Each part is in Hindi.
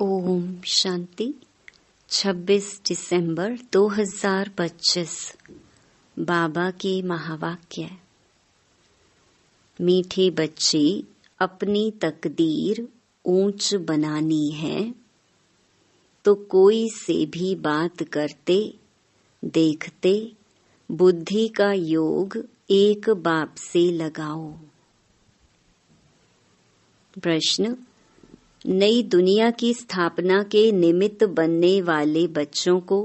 ओम शांति। 26 दिसंबर 2025 बाबा के महावाक्य। मीठे बच्चे, अपनी तकदीर ऊंच बनानी है तो कोई से भी बात करते देखते बुद्धि का योग एक बाप से लगाओ। प्रश्न: नई दुनिया की स्थापना के निमित्त बनने वाले बच्चों को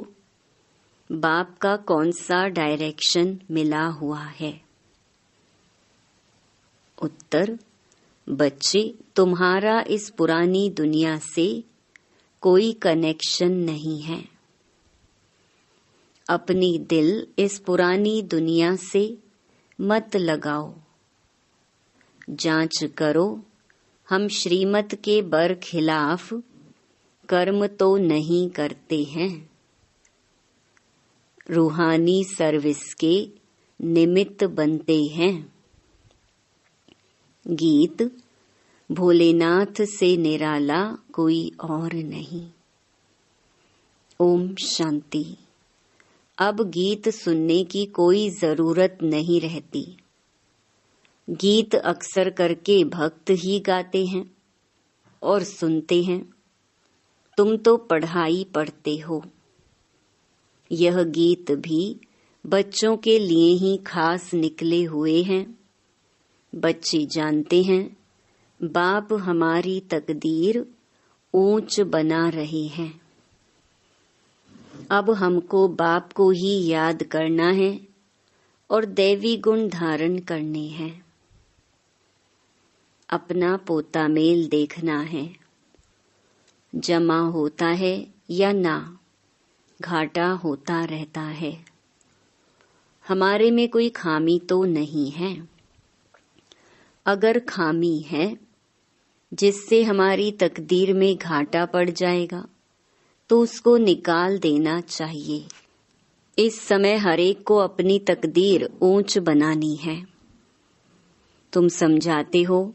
बाप का कौन सा डायरेक्शन मिला हुआ है? उत्तर: बच्चे, तुम्हारा इस पुरानी दुनिया से कोई कनेक्शन नहीं है। अपनी दिल इस पुरानी दुनिया से मत लगाओ। जांच करो, हम श्रीमत के बरखिलाफ कर्म तो नहीं करते हैं। रूहानी सर्विस के निमित्त बनते हैं। गीत: भोलेनाथ से निराला कोई और नहीं। ओम शांति। अब गीत सुनने की कोई जरूरत नहीं रहती। गीत अक्सर करके भक्त ही गाते हैं और सुनते हैं। तुम तो पढ़ाई पढ़ते हो। यह गीत भी बच्चों के लिए ही खास निकले हुए हैं। बच्चे जानते हैं बाप हमारी तकदीर ऊंच बना रहे हैं। अब हमको बाप को ही याद करना है और दैवी गुण धारण करने हैं। अपना पोता मेल देखना है। जमा होता है या ना, घाटा होता रहता है। हमारे में कोई खामी तो नहीं है। अगर खामी है जिससे हमारी तकदीर में घाटा पड़ जाएगा तो उसको निकाल देना चाहिए। इस समय हरेक को अपनी तकदीर ऊंच बनानी है। तुम समझाते हो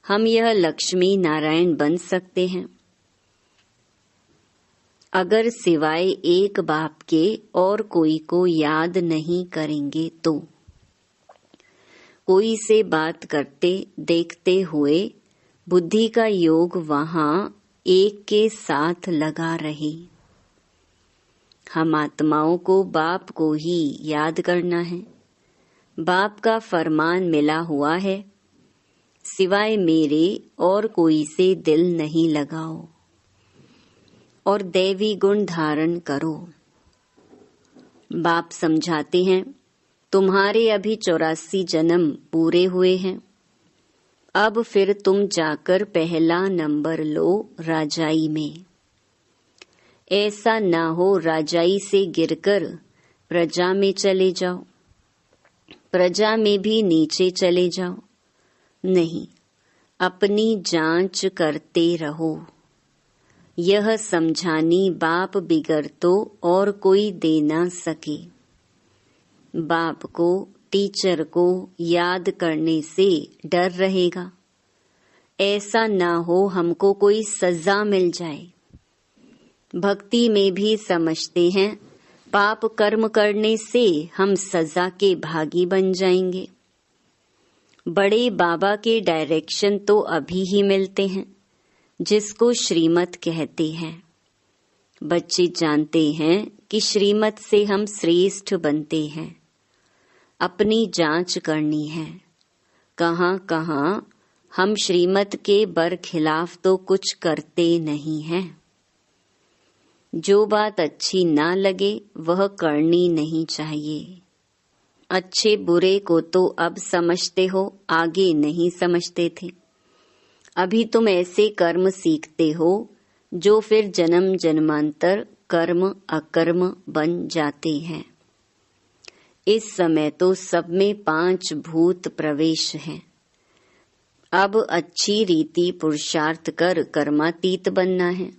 हम यह लक्ष्मी नारायण बन सकते हैं। अगर सिवाय एक बाप के और कोई को याद नहीं करेंगे तो कोई से बात करते देखते हुए बुद्धि का योग वहां एक के साथ लगा रहे। हम आत्माओं को बाप को ही याद करना है। बाप का फरमान मिला हुआ है, सिवाय मेरे और कोई से दिल नहीं लगाओ और दैवी गुण धारण करो। बाप समझाते हैं तुम्हारे अभी 84 जन्म पूरे हुए हैं। अब फिर तुम जाकर पहला नंबर लो राजाई में। ऐसा ना हो राजाई से गिरकर प्रजा में चले जाओ, प्रजा में भी नीचे चले जाओ। नहीं, अपनी जांच करते रहो। यह समझानी बाप बिगर तो और कोई दे ना सके। बाप को, टीचर को याद करने से डर रहेगा। ऐसा ना हो हमको कोई सजा मिल जाए। भक्ति में भी समझते हैं पाप कर्म करने से हम सजा के भागी बन जाएंगे। बड़े बाबा के डायरेक्शन तो अभी ही मिलते हैं जिसको श्रीमत कहते हैं। बच्चे जानते हैं कि श्रीमत से हम श्रेष्ठ बनते हैं। अपनी जांच करनी है। कहाँ कहाँ हम श्रीमत के बरखिलाफ तो कुछ करते नहीं हैं। जो बात अच्छी ना लगे वह करनी नहीं चाहिए। अच्छे बुरे को तो अब समझते हो, आगे नहीं समझते थे। अभी तुम ऐसे कर्म सीखते हो जो फिर जन्म जन्मांतर कर्म अकर्म बन जाते हैं। इस समय तो सब में 5 भूत प्रवेश हैं। अब अच्छी रीति पुरुषार्थ कर कर्मातीत बनना है।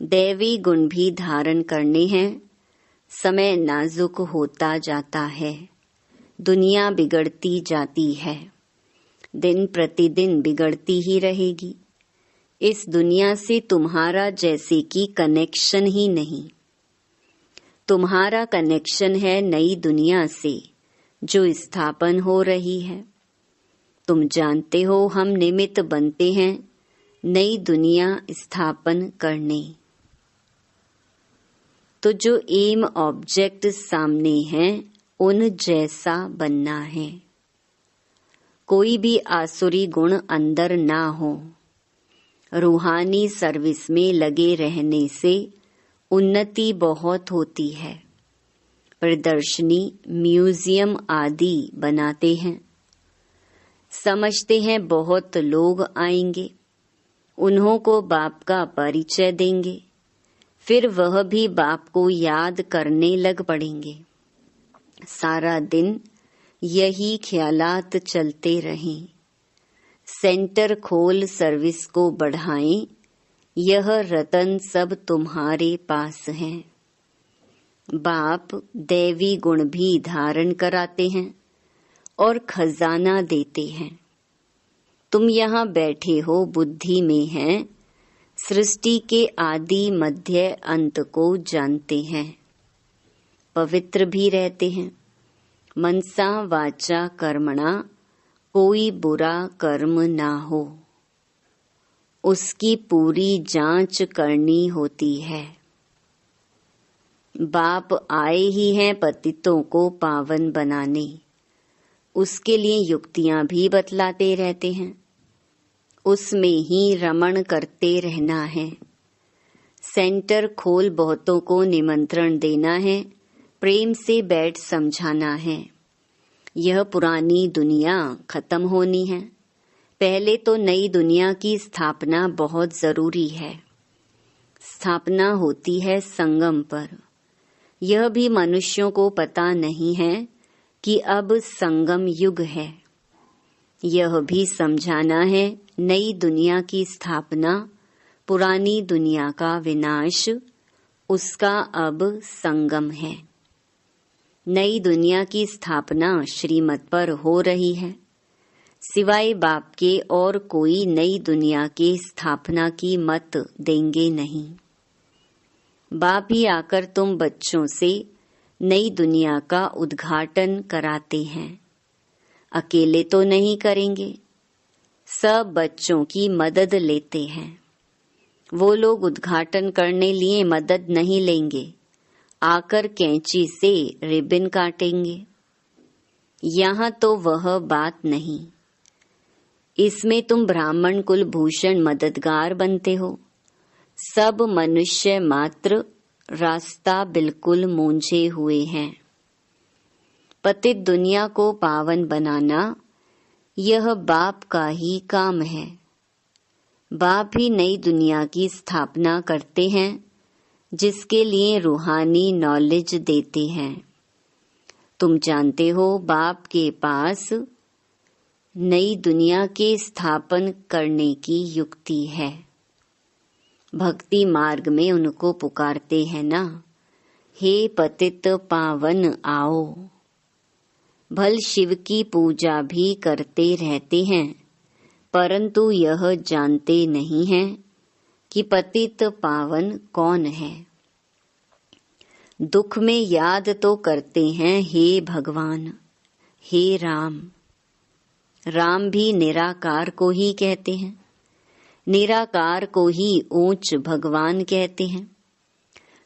दैवी गुण भी धारण करने हैं। समय नाजुक होता जाता है। दुनिया बिगड़ती जाती है। दिन प्रतिदिन बिगड़ती ही रहेगी। इस दुनिया से तुम्हारा जैसे कि कनेक्शन ही नहीं। तुम्हारा कनेक्शन है नई दुनिया से जो स्थापन हो रही है। तुम जानते हो हम निमित्त बनते हैं नई दुनिया स्थापन करने। तो जो एम ऑब्जेक्ट सामने हैं उन जैसा बनना है। कोई भी आसुरी गुण अंदर ना हो। रूहानी सर्विस में लगे रहने से उन्नति बहुत होती है। प्रदर्शनी, म्यूजियम आदि बनाते हैं। समझते हैं बहुत लोग आएंगे, उन्हों को बाप का परिचय देंगे, फिर वह भी बाप को याद करने लग पड़ेंगे। सारा दिन यही ख्यालात चलते रहें। सेंटर खोल सर्विस को बढ़ाएं। यह रतन सब तुम्हारे पास हैं। बाप दैवी गुण भी धारण कराते हैं और खजाना देते हैं। तुम यहाँ बैठे हो, बुद्धि में हैं, सृष्टि के आदि मध्य अंत को जानते हैं। पवित्र भी रहते हैं। मनसा वाचा कर्मणा कोई बुरा कर्म ना हो, उसकी पूरी जांच करनी होती है। बाप आए ही हैं पतितों को पावन बनाने। उसके लिए युक्तियां भी बतलाते रहते हैं। उसमें ही रमण करते रहना है। सेंटर खोल बहुतों को निमंत्रण देना है। प्रेम से बैठ समझाना है। यह पुरानी दुनिया खत्म होनी है। पहले तो नई दुनिया की स्थापना बहुत जरूरी है। स्थापना होती है संगम पर। यह भी मनुष्यों को पता नहीं है कि अब संगम युग है। यह भी समझाना है नई दुनिया की स्थापना, पुरानी दुनिया का विनाश, उसका अब संगम है। नई दुनिया की स्थापना श्रीमत पर हो रही है। सिवाय बाप के और कोई नई दुनिया के स्थापना की मत देंगे नहीं। बाप ही आकर तुम बच्चों से नई दुनिया का उद्घाटन कराते हैं। अकेले तो नहीं करेंगे, सब बच्चों की मदद लेते हैं। वो लोग उद्घाटन करने लिए मदद नहीं लेंगे, आकर कैंची से रिबन काटेंगे। यहाँ तो वह बात नहीं। इसमें तुम ब्राह्मण कुल भूषण मददगार बनते हो। सब मनुष्य मात्र रास्ता बिल्कुल मूंझे हुए हैं। पतित दुनिया को पावन बनाना यह बाप का ही काम है। बाप ही नई दुनिया की स्थापना करते हैं, जिसके लिए रूहानी नॉलेज देते हैं। तुम जानते हो बाप के पास नई दुनिया के स्थापन करने की युक्ति है। भक्ति मार्ग में उनको पुकारते हैं ना, हे पतित पावन आओ। भल शिव की पूजा भी करते रहते हैं, परंतु यह जानते नहीं हैं कि पतित पावन कौन है। दुख में याद तो करते हैं हे भगवान, हे राम। राम भी निराकार को ही कहते हैं। निराकार को ही ऊंच भगवान कहते हैं।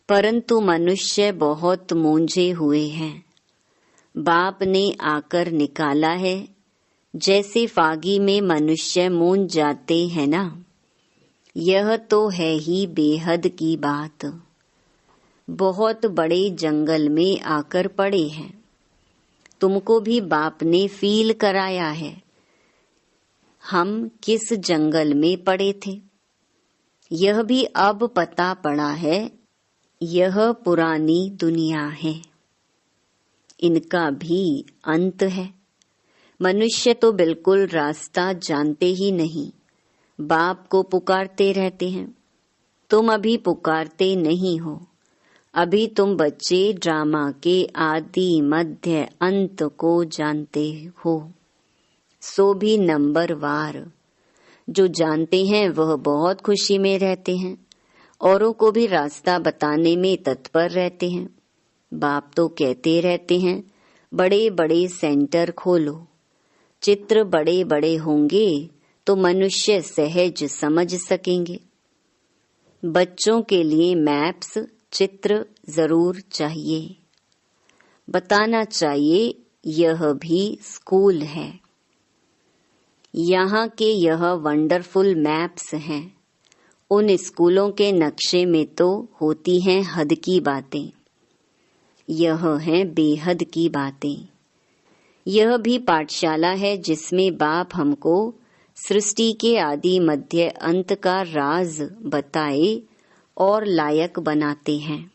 परंतु मनुष्य बहुत मूंझे हुए हैं। बाप ने आकर निकाला है, जैसे फागी में मनुष्य मूंझ जाते हैं ना। यह तो है ही बेहद की बात। बहुत बड़े जंगल में आकर पड़े हैं। तुमको भी बाप ने फील कराया है। हम किस जंगल में पड़े थे, यह भी अब पता पड़ा है। यह पुरानी दुनिया है, इनका भी अंत है। मनुष्य तो बिल्कुल रास्ता जानते ही नहीं, बाप को पुकारते रहते हैं। तुम अभी पुकारते नहीं हो। अभी तुम बच्चे ड्रामा के आदि मध्य अंत को जानते हो, सो भी नंबर वार। जो जानते हैं वह बहुत खुशी में रहते हैं, औरों को भी रास्ता बताने में तत्पर रहते हैं। बाप तो कहते रहते हैं, बड़े बड़े सेंटर खोलो। चित्र बड़े बड़े होंगे तो मनुष्य सहज समझ सकेंगे। बच्चों के लिए मैप्स, चित्र जरूर चाहिए। बताना चाहिए यह भी स्कूल है। यहाँ के यह वंडरफुल मैप्स हैं। उन स्कूलों के नक्शे में तो होती हैं हद की बातें। यह हैं बेहद की बातें। यह भी पाठशाला है जिसमें बाप हमको सृष्टि के आदि मध्य अंत का राज बताए और लायक बनाते हैं।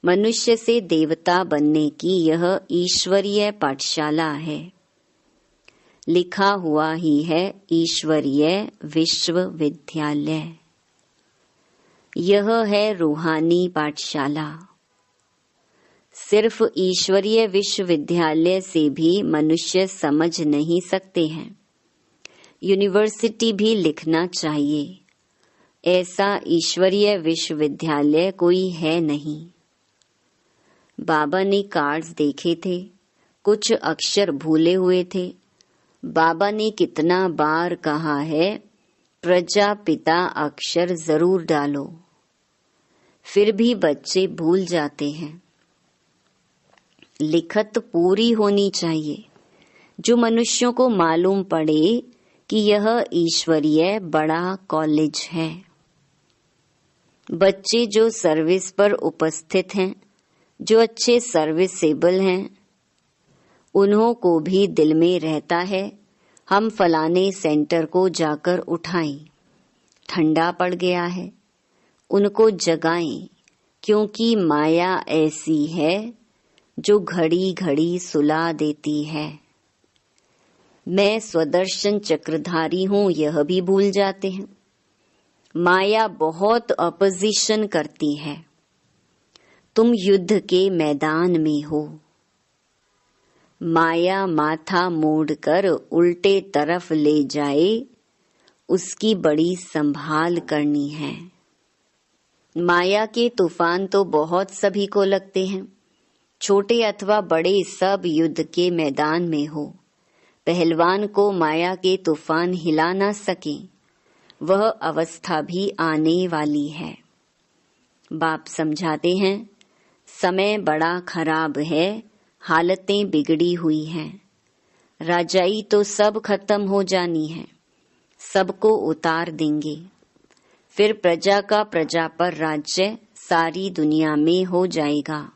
मनुष्य से देवता बनने की यह ईश्वरीय पाठशाला है। लिखा हुआ ही है ईश्वरीय विश्वविद्यालय। यह है रूहानी पाठशाला। सिर्फ ईश्वरीय विश्वविद्यालय से भी मनुष्य समझ नहीं सकते हैं। यूनिवर्सिटी भी लिखना चाहिए। ऐसा ईश्वरीय विश्वविद्यालय कोई है नहीं। बाबा ने कार्ड्स देखे थे, कुछ अक्षर भूले हुए थे। बाबा ने कितना बार कहा है, प्रजापिता अक्षर जरूर डालो, फिर भी बच्चे भूल जाते हैं। लिखत पूरी होनी चाहिए, जो मनुष्यों को मालूम पड़े कि यह ईश्वरीय बड़ा कॉलेज है। बच्चे जो सर्विस पर उपस्थित हैं, जो अच्छे सर्विसेबल हैं, उन्हों को भी दिल में रहता है हम फलाने सेंटर को जाकर उठाएं। ठंडा पड़ गया है, उनको जगाएं, क्योंकि माया ऐसी है जो घड़ी घड़ी सुला देती है। मैं स्वदर्शन चक्रधारी हूँ यह भी भूल जाते हैं। माया बहुत अपोजिशन करती है। तुम युद्ध के मैदान में हो। माया माथा मोड़कर उल्टे तरफ ले जाए, उसकी बड़ी संभाल करनी है। माया के तूफान तो बहुत सभी को लगते हैं। छोटे अथवा बड़े सब युद्ध के मैदान में हो। पहलवान को माया के तूफान हिला ना सके, वह अवस्था भी आने वाली है। बाप समझाते हैं, समय बड़ा खराब है, हालतें बिगड़ी हुई हैं। राजाई तो सब खत्म हो जानी है, सबको उतार देंगे। फिर प्रजा का प्रजा पर राज्य सारी दुनिया में हो जाएगा।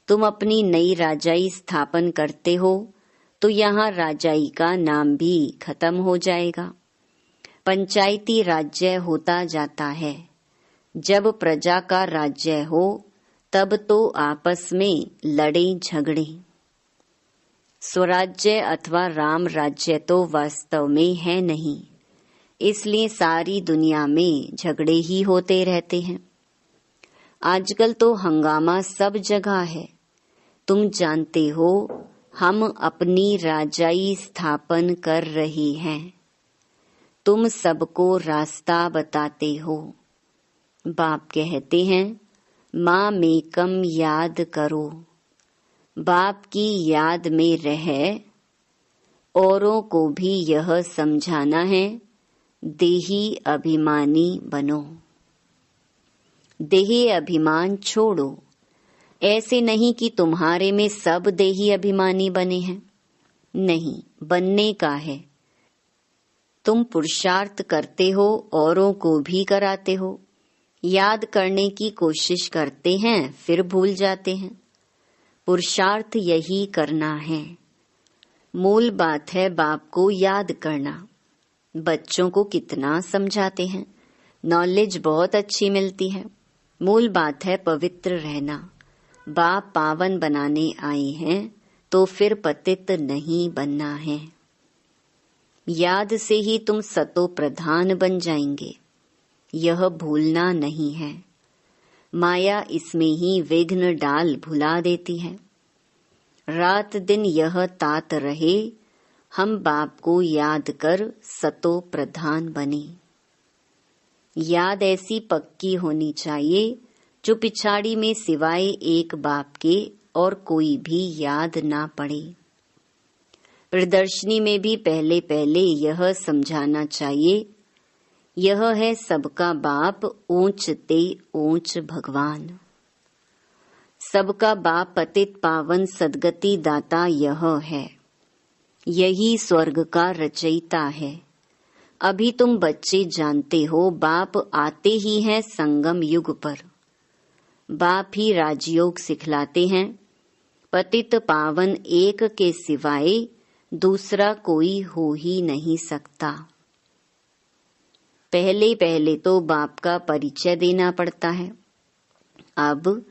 तुम अपनी नई राजाई स्थापन करते हो तो यहाँ राजाई का नाम भी खत्म हो जाएगा। पंचायती राज्य होता जाता है। जब प्रजा का राज्य हो तब तो आपस में लड़े झगड़े। स्वराज्य अथवा राम राज्य तो वास्तव में है नहीं, इसलिए सारी दुनिया में झगड़े ही होते रहते हैं। आजकल तो हंगामा सब जगह है। तुम जानते हो हम अपनी राजाई स्थापन कर रहे हैं। तुम सबको रास्ता बताते हो। बाप कहते हैं, माँ मेकम याद करो। बाप की याद में रह औरों को भी यह समझाना है, देही अभिमानी बनो। देही अभिमान छोड़ो। ऐसे नहीं कि तुम्हारे में सब देही अभिमानी बने हैं। नहीं, बनने का है। तुम पुरुषार्थ करते हो, औरों को भी कराते हो। याद करने की कोशिश करते हैं, फिर भूल जाते हैं। पुरुषार्थ यही करना है। मूल बात है बाप को याद करना। बच्चों को कितना समझाते हैं, नॉलेज बहुत अच्छी मिलती है। मूल बात है पवित्र रहना। बाप पावन बनाने आए हैं तो फिर पतित नहीं बनना है। याद से ही तुम सतो प्रधान बन जाएंगे, यह भूलना नहीं है। माया इसमें ही विघ्न डाल भुला देती है। रात दिन यह तात रहे, हम बाप को याद कर सतो प्रधान बने। याद ऐसी पक्की होनी चाहिए जो पिछाड़ी में सिवाय एक बाप के और कोई भी याद ना पड़े। प्रदर्शनी में भी पहले पहले यह समझाना चाहिए, यह है सबका बाप ऊंच ते ऊंच भगवान। सबका बाप पतित पावन सदगति दाता यह है, यही स्वर्ग का रचयिता है। अभी तुम बच्चे जानते हो बाप आते ही हैं संगम युग पर। बाप ही राजयोग सिखलाते हैं। पतित पावन एक के सिवाय दूसरा कोई हो ही नहीं सकता। पहले पहले तो बाप का परिचय देना पड़ता है। अब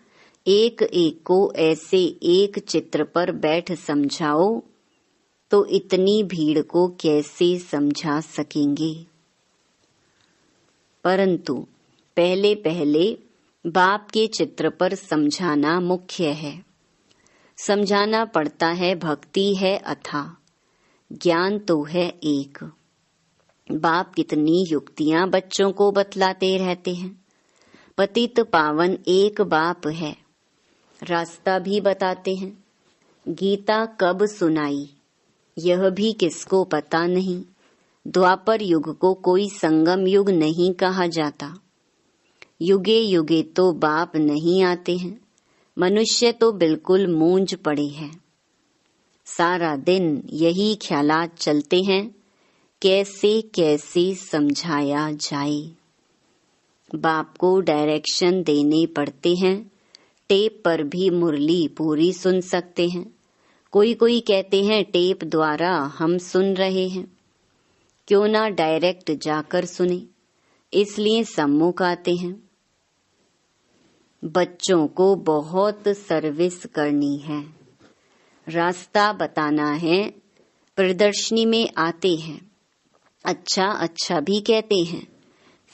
एक एक को ऐसे एक चित्र पर बैठ समझाओ तो इतनी भीड़ को कैसे समझा सकेंगे। परंतु पहले पहले बाप के चित्र पर समझाना मुख्य है। समझाना पड़ता है, भक्ति है अथाह, ज्ञान तो है एक। बाप कितनी युक्तियां बच्चों को बतलाते रहते हैं। पतित पावन एक बाप है, रास्ता भी बताते हैं। गीता कब सुनाई यह भी किसको पता नहीं। द्वापर युग को कोई संगम युग नहीं कहा जाता। युगे युगे तो बाप नहीं आते हैं। मनुष्य तो बिल्कुल मूंज पड़े हैं। सारा दिन यही ख्यालात चलते हैं, कैसे कैसे समझाया जाए। बाप को डायरेक्शन देने पड़ते हैं। टेप पर भी मुरली पूरी सुन सकते हैं। कोई कोई कहते हैं टेप द्वारा हम सुन रहे हैं, क्यों ना डायरेक्ट जाकर सुने, इसलिए सम्मुख आते हैं। बच्चों को बहुत सर्विस करनी है, रास्ता बताना है। प्रदर्शनी में आते हैं, अच्छा अच्छा भी कहते हैं,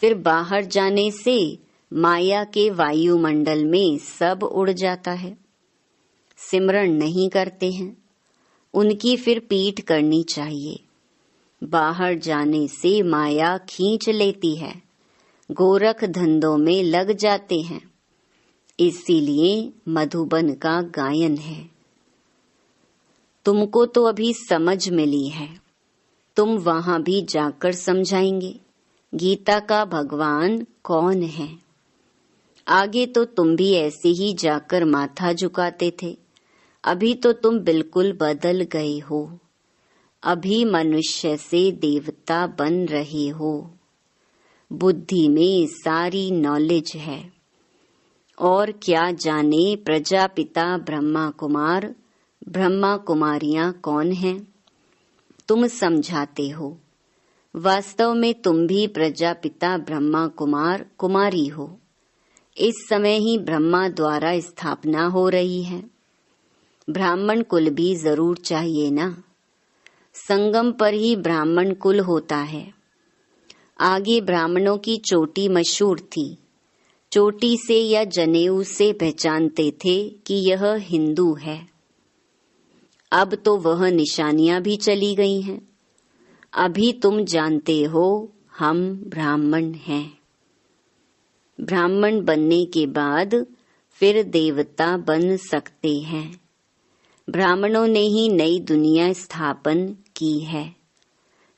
फिर बाहर जाने से माया के वायुमंडल में सब उड़ जाता है। सिमरण नहीं करते हैं, उनकी फिर पीठ करनी चाहिए। बाहर जाने से माया खींच लेती है, गोरख धंधों में लग जाते हैं। इसीलिए मधुबन का गायन है। तुमको तो अभी समझ मिली है, तुम वहां भी जाकर समझाएंगे गीता का भगवान कौन है। आगे तो तुम भी ऐसे ही जाकर माथा झुकाते थे, अभी तो तुम बिल्कुल बदल गए हो। अभी मनुष्य से देवता बन रहे हो। बुद्धि में सारी नॉलेज है। और क्या जाने प्रजापिता ब्रह्मा कुमार, ब्रह्मा कुमारियां कौन हैं? तुम समझाते हो। वास्तव में तुम भी प्रजापिता ब्रह्मा कुमार कुमारी हो। इस समय ही ब्रह्मा द्वारा स्थापना हो रही है। ब्राह्मण कुल भी जरूर चाहिए ना। संगम पर ही ब्राह्मण कुल होता है। आगे ब्राह्मणों की चोटी मशहूर थी। चोटी से या जनेऊ से पहचानते थे कि यह हिंदू है। अब तो वह निशानियां भी चली गई हैं। अभी तुम जानते हो हम ब्राह्मण हैं। ब्राह्मण बनने के बाद फिर देवता बन सकते हैं। ब्राह्मणों ने ही नई दुनिया स्थापन की है।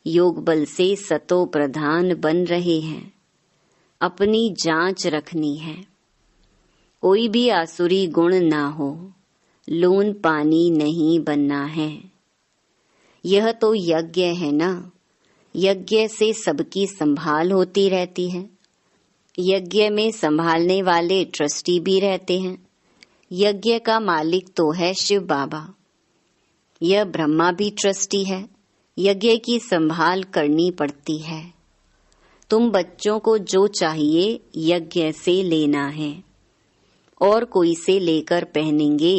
योग बल से सतो प्रधान बन रहे हैं। अपनी जांच रखनी है। कोई भी आसुरी गुण ना हो, लून पानी नहीं बनना है। यह तो यज्ञ है ना। यज्ञ से सबकी संभाल होती रहती है। यज्ञ में संभालने वाले ट्रस्टी भी रहते हैं। यज्ञ का मालिक तो है शिव बाबा। यह ब्रह्मा भी ट्रस्टी है। यज्ञ की संभाल करनी पड़ती है। तुम बच्चों को जो चाहिए यज्ञ से लेना है, और कोई से लेकर पहनेंगे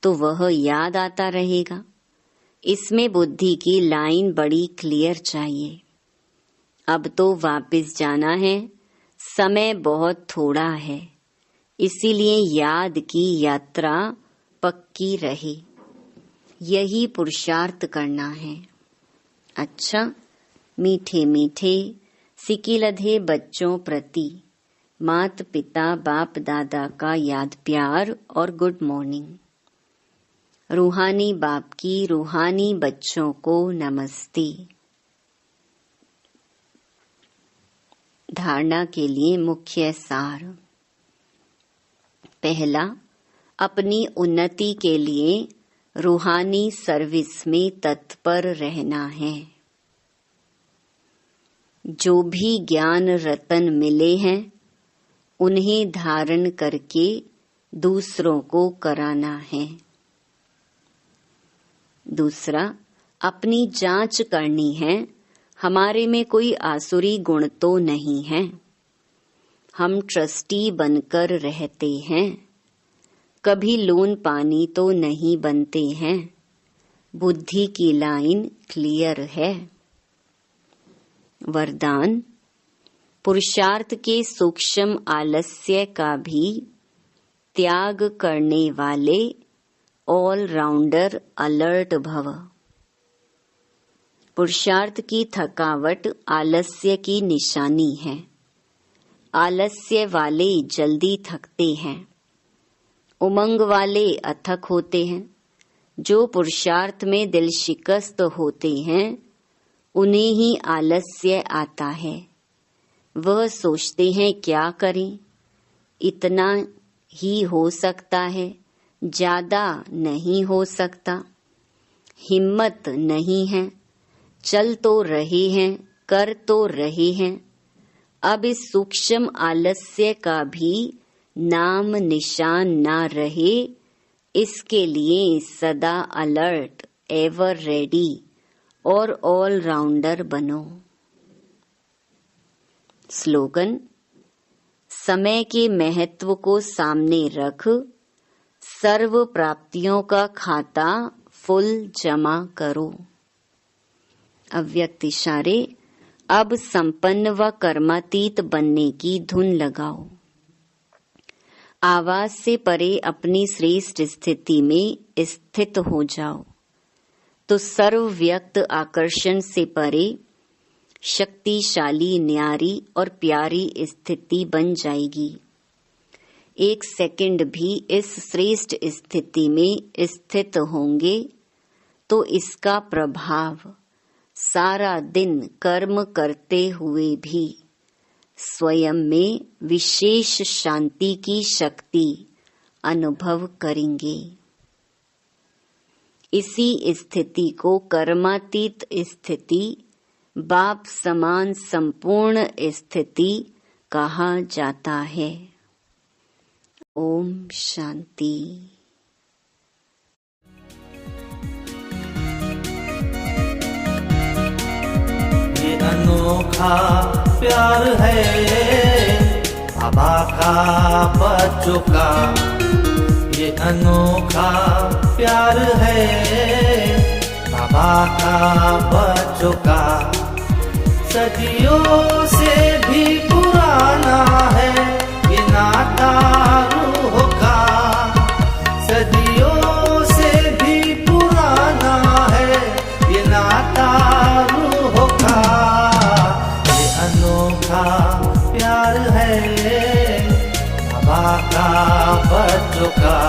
तो वह याद आता रहेगा। इसमें बुद्धि की लाइन बड़ी क्लियर चाहिए। अब तो वापस जाना है, समय बहुत थोड़ा है, इसीलिए याद की यात्रा पक्की रहे। यही पुरुषार्थ करना है। अच्छा, मीठे मीठे सिकिलधे बच्चों प्रति मात पिता बाप दादा का याद प्यार और गुड मॉर्निंग। रूहानी बाप की रूहानी बच्चों को नमस्ते। धारणा के लिए मुख्य सार। पहला, अपनी उन्नति के लिए रूहानी सर्विस में तत्पर रहना है। जो भी ज्ञान रतन मिले हैं उन्हें धारण करके दूसरों को कराना है। दूसरा, अपनी जांच करनी है, हमारे में कोई आसुरी गुण तो नहीं है। हम ट्रस्टी बनकर रहते हैं, कभी लोन पानी तो नहीं बनते हैं। बुद्धि की लाइन क्लियर है। वरदान, पुरुषार्थ के सूक्ष्म आलस्य का भी त्याग करने वाले ऑलराउंडर अलर्ट भव। पुरुषार्थ की थकावट आलस्य की निशानी है। आलस्य वाले जल्दी थकते हैं, उमंग वाले अथक होते हैं। जो पुरुषार्थ में दिल शिकस्त होते हैं उन्हें ही आलस्य आता है। वह सोचते हैं क्या करें, इतना ही हो सकता है, ज्यादा नहीं हो सकता, हिम्मत नहीं है, चल तो रहे हैं, कर तो रहे हैं। अब इस सूक्ष्म आलस्य का भी नाम निशान ना रहे, इसके लिए सदा अलर्ट, एवर रेडी और ऑलराउंडर बनो। स्लोगन, समय के महत्व को सामने रख सर्व प्राप्तियों का खाता फुल जमा करो। अव्यक्त इशारे, अब संपन्न व कर्मातीत बनने की धुन लगाओ। आवाज से परे अपनी श्रेष्ठ स्थिति में स्थित हो जाओ तो सर्वव्यक्त आकर्षण से परे शक्तिशाली, न्यारी और प्यारी स्थिति बन जाएगी। एक सेकंड भी इस श्रेष्ठ स्थिति में स्थित होंगे तो इसका प्रभाव सारा दिन कर्म करते हुए भी स्वयं में विशेष शांति की शक्ति अनुभव करेंगे। इसी स्थिति को कर्मातीत स्थिति, बाप समान संपूर्ण स्थिति कहा जाता है। ओम शांति। ये अनोखा प्यार है बाबा का बच्चों का। ये अनोखा प्यार है बाबा का बच्चों का। सदियों से भी पुराना है ये नाता रूह का। सदियों से भी पुराना है ये नाता रूह का। ये अनोखा प्यार है बाबा का बच्चों का।